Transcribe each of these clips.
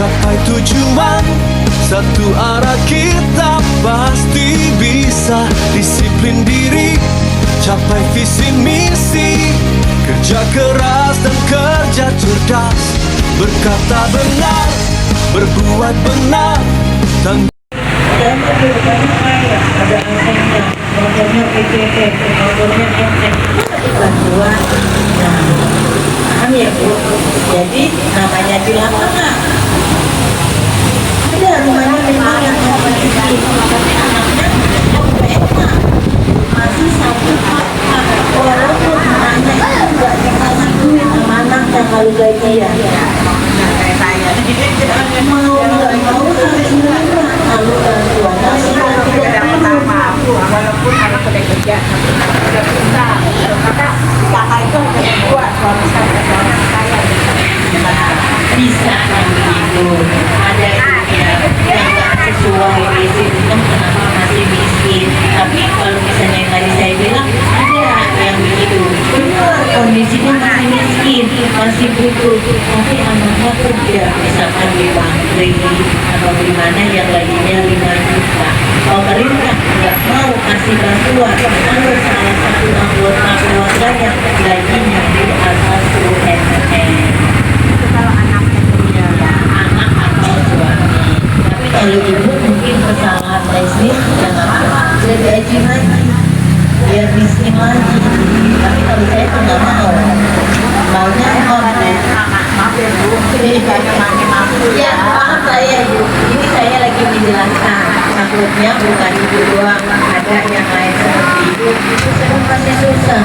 capai tujuan, satu arah kita pasti bisa. Disiplin diri, capai visi misi, kerja keras dan kerja cerdas, berkata benar, berbuat benar, dan ada AC-nya, motornya PPT, motornya NX, bantuan. Nah, paham ya Bu? Jadi namanya di lapangan. Ada rumahnya memang yang kompetisi, tapi anaknya enak, masih satu kakak. Walaupun anaknya itu nggak dikasih duit sama anaknya kalau gajian. Mau nggak mau harus menerima kalau bantuan nasional tidak pertama, walaupun anak sudah kerja sudah besar, kakak itu hanya buat suami saya bisa kan begitu. Ada yang nggak sesuai sistem, kenapa masih miskin. Tapi kalau misalnya yang tadi saya bilang ada yang begitu, benar kondisinya masih miskin, masih butuh, tapi anaknya kerja, misalkan di pabrik atau di mana yang gajinya 5 juta. Pemerintah nggak mau kasih bantuan kalau salah satu anggota keluarganya gajinya di atas 10 MN. Itu kalau anaknya punya anak atau suami. Tapi kalau ibu mungkin kesalahan teknis jangan apa, gaji lagi, biar miskin lagi. Tapi kalau saya tuh nggak mau. Maunya maaf ya Bu, ini banyak mampu ya. Paham saya Bu, ini saya lagi menjelaskan. Takutnya bukan ibu doang, ada yang lain seperti itu saya masih susah.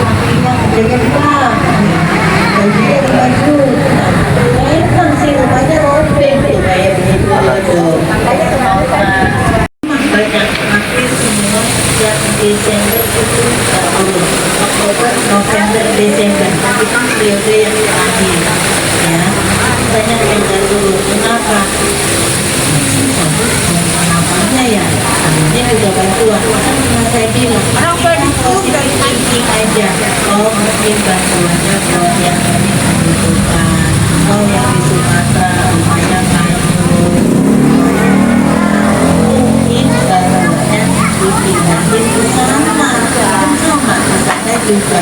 Akhirnya kerjanya pulang, gajinya 5 juta. Memang sih rumahnya robek tuh kayak begitu tuh. Makanya kemauan banyak hampir semua yang Desember itu nggak turun. Oktober, November, Desember itu periode yang terakhir ya, banyak yang nggak turun. Kenapa? Namanya ya, namanya juga bantuan. Kan pernah saya bilang orang positif thinking aja. Oh mungkin bantuannya buat yang membutuhkan. Oh yang di Sumatera rumahnya kayu, mungkin bantuannya dipindahin ke sana. Sama ke sana juga.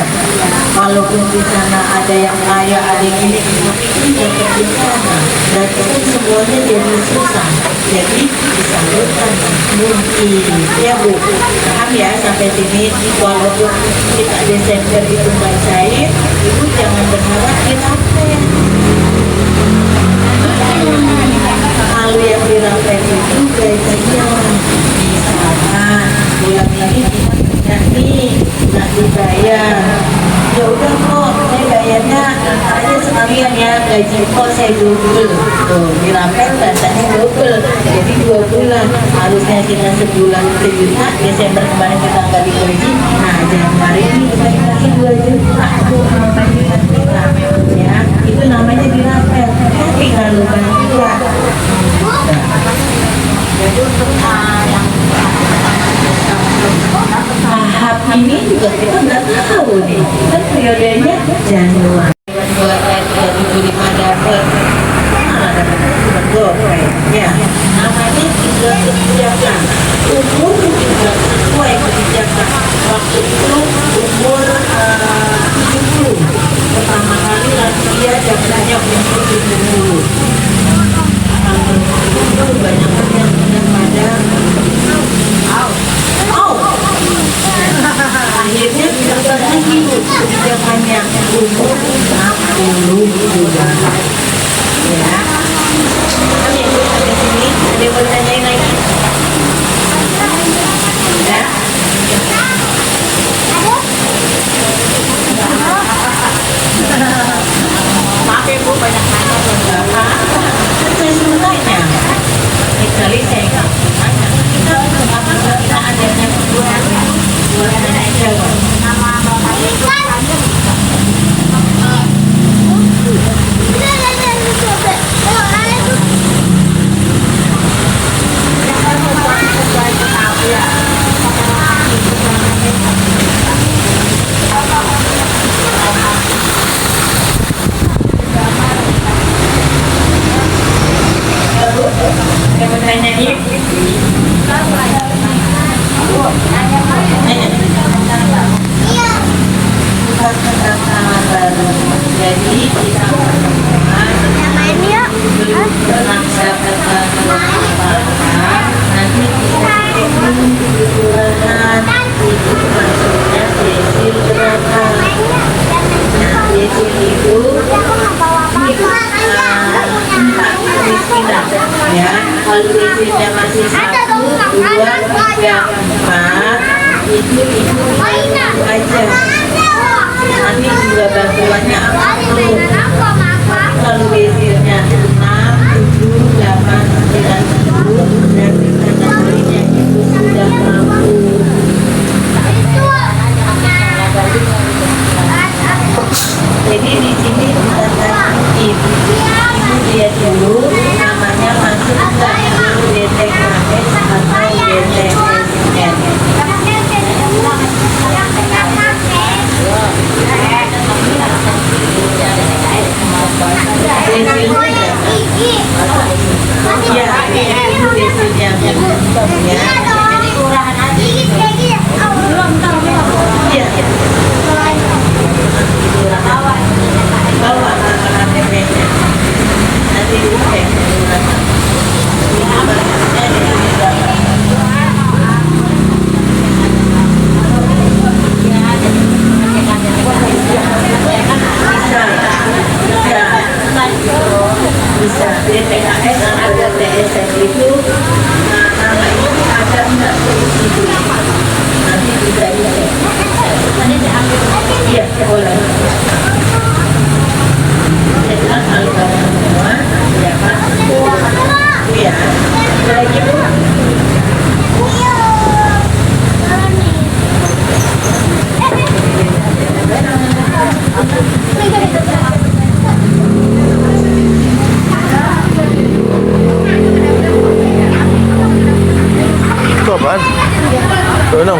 Walaupun di sana ada yang kaya, ada yang ini, tapi itu dapat di sana. Dan itu semuanya jadi susah. Jadi disalurkan mungkin ya Bu. Paham ya sampai sini. Walaupun kita Desember itu nggak cair, Ibu jangan berharap dirapel. Kalau yang dirapel itu gajinya misalkan bulan ini nggak dibayar, ya udah kok saya bayarnya aja sekalian ya, gaji kok saya double tuh, dirapel bahasanya double, jadi 2 bulan. Harusnya kita sebulan 1 juta, Desember kemarin kita nggak digaji, nah Januari ini kita kasih 2 juta ya, itu namanya dirapel. Tapi kalau bantuan jadi untuk yang tahap ini juga kita nggak tahu nih, kan periodenya Januari. Buat 2005 dapat bergopeng ya, namanya juga kebijakan. Umur juga sesuai kebijakan. Waktu itu umur 70, pertama kali lansia jablatannya umur 70. Itu banyak yang sudah pada akhirnya dilakukan lagi kebijakannya umur 60 bulan ya. Kami yang sampai sini ada yang mau tanyain lagi ya? Maaf ya Bu, banyak tanya beberapa. Saya suruh tanya, kecuali saya nggak tanya. Kita adanya kebutuhan buat anak Jawa. Nama bapaknya itu Lalu izinnya masih 1, 2, 3, 4. Itu aja. Nanti juga bantuannya apa tuh? Lalu izinnya 6, 7, 8, 9, 10. Berarti kategorinya itu sudah mampu. Jadi di sini bukan lagi ibu dia dulu namanya masuk ke DTKS atau DTSN. Iya, itu desilnya ya. Iya, iya. Bawa KTP-nya. Nanti dicek. Ini banyaknya di dalam. Bisa DTKS atau DTSN itu nama itu ada enggak itu nanti juga dicek. Iya, boleh. Jelas kalau semua ya Pak. Iya. Lagi Bu. Itu apaan? Ano?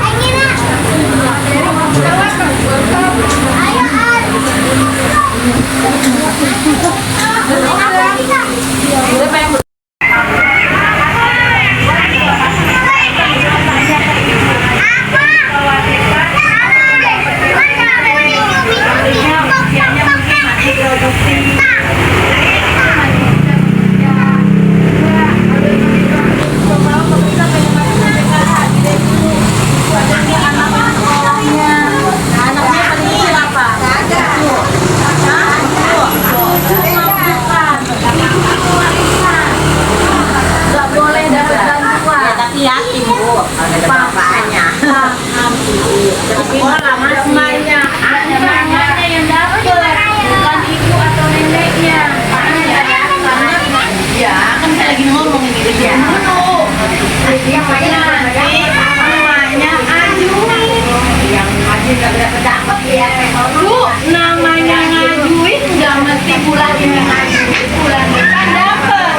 Namanya ngajuin nggak mesti bulan ini ngajuin, bulan depan dapat.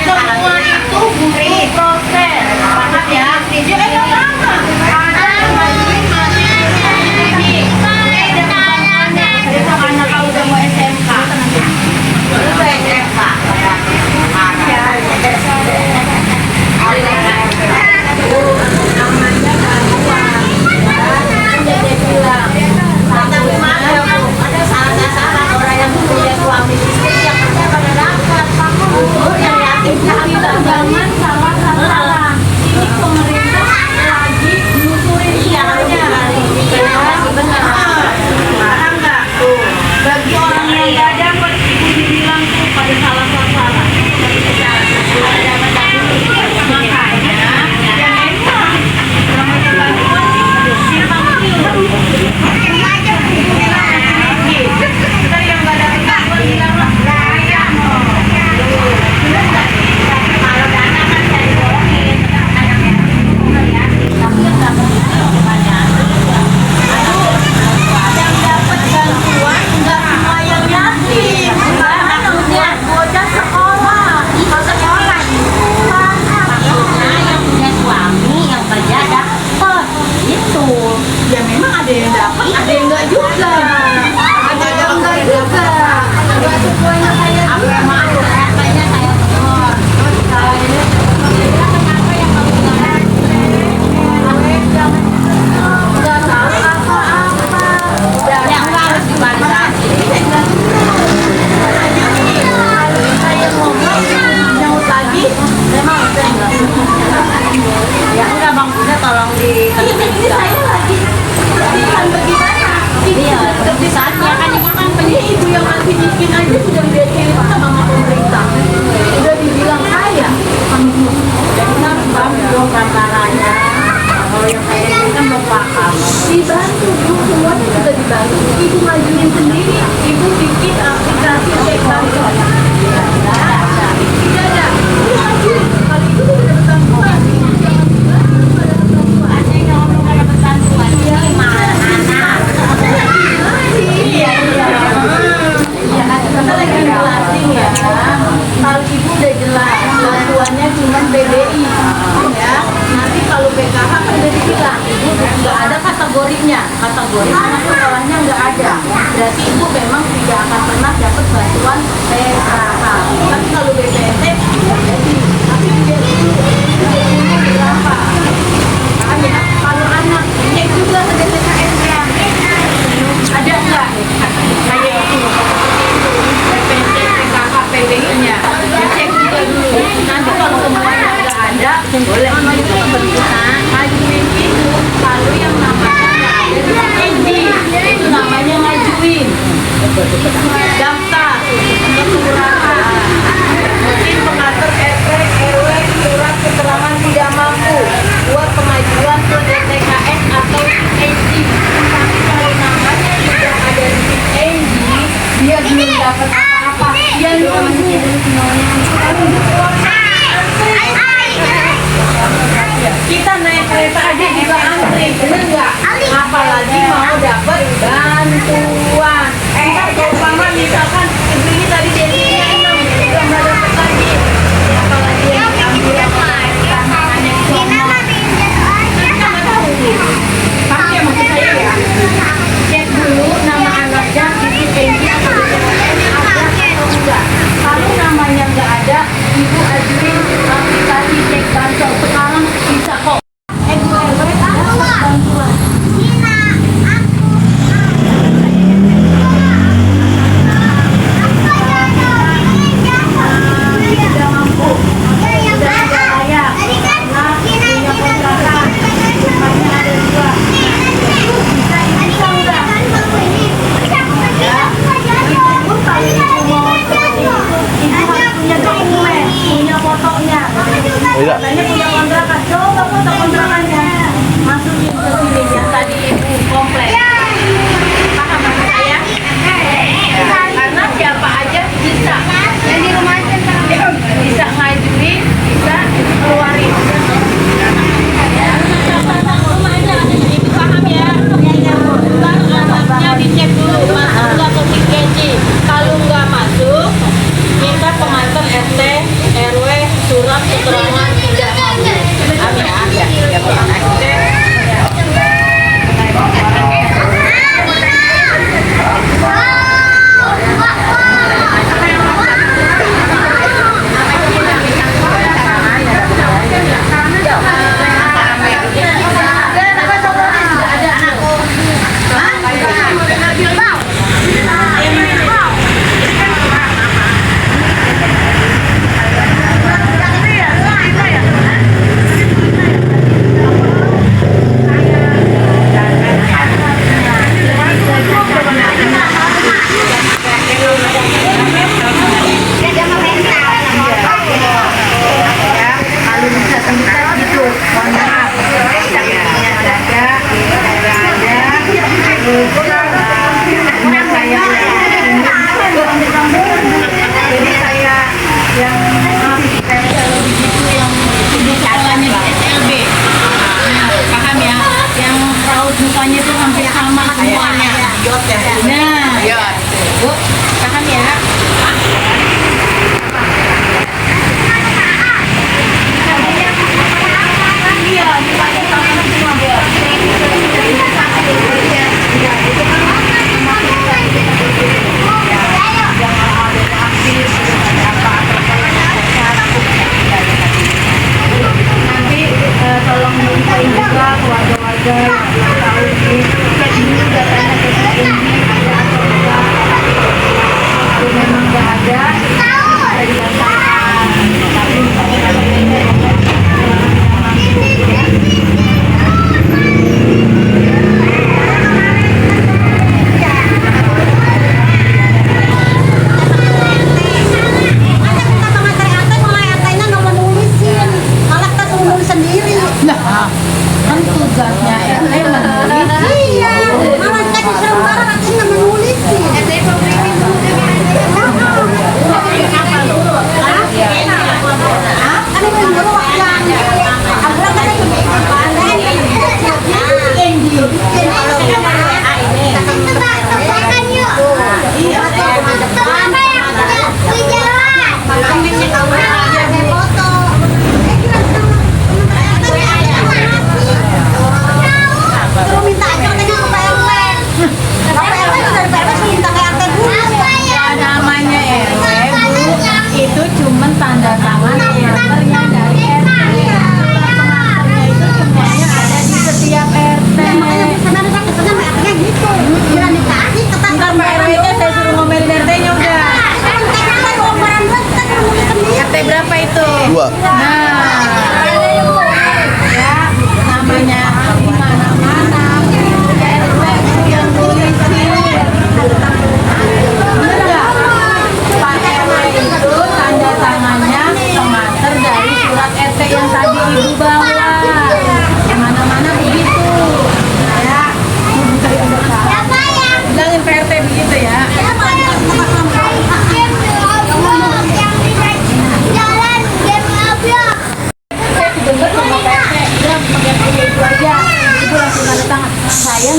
Semua itu butuh proses. Paham ya? Ya lama. Ada ngajuin masih ini. Karena kau udah mau SMK. Udah SMK. Ada salah-salah orang yang punya suami istri yang kerja pada dapat yang yatim jangan salah-salah. Ini pemerintah lagi nyusurin siarnya. Benar. Paham nggak? Bagi orang yang nggak dapat itu dibilang tuh pada salah-salah. Makanya yang enak namanya bantuan simpang siur. Kita yang nggak dapat bantuan bilang lah saya mau. Kalau dana kan saya dibolongin, anaknya ya. Tapi yang dapat banyak. Yang dapat bantuan nggak semua yang yatim. Maksudnya bocah sekolah. Sekolah maksudnya yang punya suami yang kerja dapat itu. Ya memang ada yang dapat, ada yang enggak juga. Ada yang enggak juga. Enggak semuanya saya maaf katanya saya tekor. Kenapa yang kamu bilang? Enggak salah apa-apa. Yang harus dibalisasi. Saya ngomong nyaut lagi. Memang ya udah Bang Bunda tolong di ini saya lagi bukan bagaimana ini seperti saatnya kan ibu kan ibu yang masih miskin aja sudah diajarin sama pemerintah sudah dibilang kaya baru ibu majuin sendiri, ibu bikin aplikasi cek bansos. Tidak ada, ibu majuin. Kalau ibu udah dapat bantuan, ada yang ngomong nggak dapat bantuan, ini malah anak. Iya. Kita lagi jelasin ya. Kalau ibu udah jelas, bantuannya cuma PBI, ya. Nanti kalau PKH kan udah dibilang, ibu nggak ada kategorinya, kategori anak sekolahnya nggak ada. Berarti ibu memang tidak akan pernah dapat bantuan PKH. Tapi kalau BPNT tidak jadi. Tapi biar ibu berapa? Kan ya, kalau anak cek juga ke DPKS-nya. Ada nggak? Kayak itu. BPNT, PKH, PBI-nya. Dicek juga dulu. Nanti kalau semuanya nggak ada, boleh itu kebetulan ngajuin itu. Kalau yang namanya nggak ada di Endi, itu namanya ngajuin. Daftar ke kelurahan. Mungkin pengatur RT, RW, surat keterangan tidak mampu buat kemajuan ke DTKS atau Endi. Tapi kalau namanya sudah ada di Endi, dia belum dapat apa-apa. Dia nunggu. Kita naik kereta aja juga antri, bener nggak? Apalagi mau dapat bantuan. Kalau umpama misalkan ibu ini tadi desinya 6, udah nggak dapat lagi. Apalagi yang diambil tangannya itu kita nggak tahu. Paham ya maksud saya ya? Cek dulu nama anaknya, isi pensi atau ada atau enggak. Kalau namanya nggak ada, ibu ajuin aplikasi cek bansos. Sekarang bisa kok. Ibu RW dapat bantuan. Tidak mampu, sudah tidak layak, karena punya kontrakan, rumahnya ada 2. Bisa enggak? Ya, ibu kalau ibu mau seperti itu, ibu harus punya dokumen, punya fotonya. Katanya punya kontrakan, coba foto kontrakannya, masukin ke sini yang tadi ibu komplain. Paham maksud saya? Karena siapa aja bisa. Yang di rumah aja bisa ngajuin, bisa keluarin. Ibu paham ya? Ntar anaknya dicek dulu masuk nggak ke PKJ. Kalau nggak masuk, minta pengantar RT, RW, surat keterangan tidak mampu. Amin ya. Ya mukanya tuh hampir sama semuanya. Nah, Bu, paham ya? Iya, dipakai sama semua, Bu.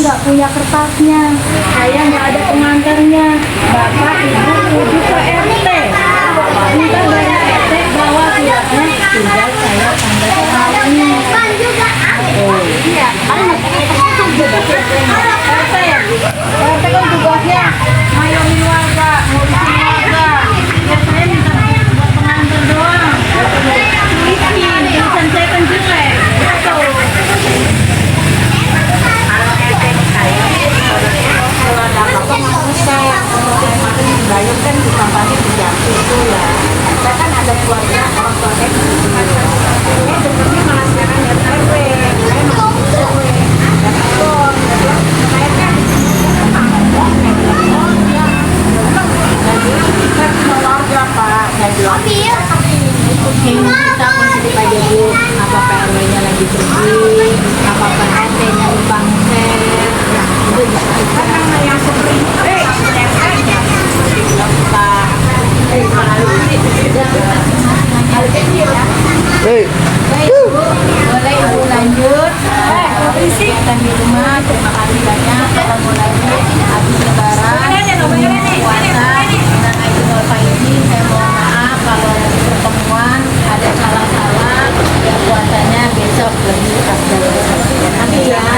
nggak punya kertasnya, saya nggak ada pengantarnya. Bapak ibu pergi ke RT, minta dari RT bawa suratnya, tinggal saya tanda tangan. Oh iya, kan RT ya, RT kan tugasnya ngayomin warga, ngurusin warga. Ya saya minta buat pengantar doang. Tulisin, tulisan saya kan jelek. Kalau RT saya, kalau ada apa-apa mau saya bayar kan di kampanye di Jambi itu ya. Saya kan ada keluarga orang tua saya di sini. Saya dengarnya malah sekarang ya RW. Saya mau RW. Dan itu, saya kan keluarga Pak. Saya bilang ini kita mesti aja Bu, apa PRW-nya lagi pergi, apa PRT-nya lupa ngeser, itu bisa kan yang seperti Hei, Baik Bu, boleh Ibu lanjut. Kita di rumah, terima kasih banyak. Kita mulai habis lebaran, puasa, dan Aidil Nurfa ini saya mohon maaf kalau pertemuan ada salah-salah. Ya puasanya besok lebih afdal. Amin ya.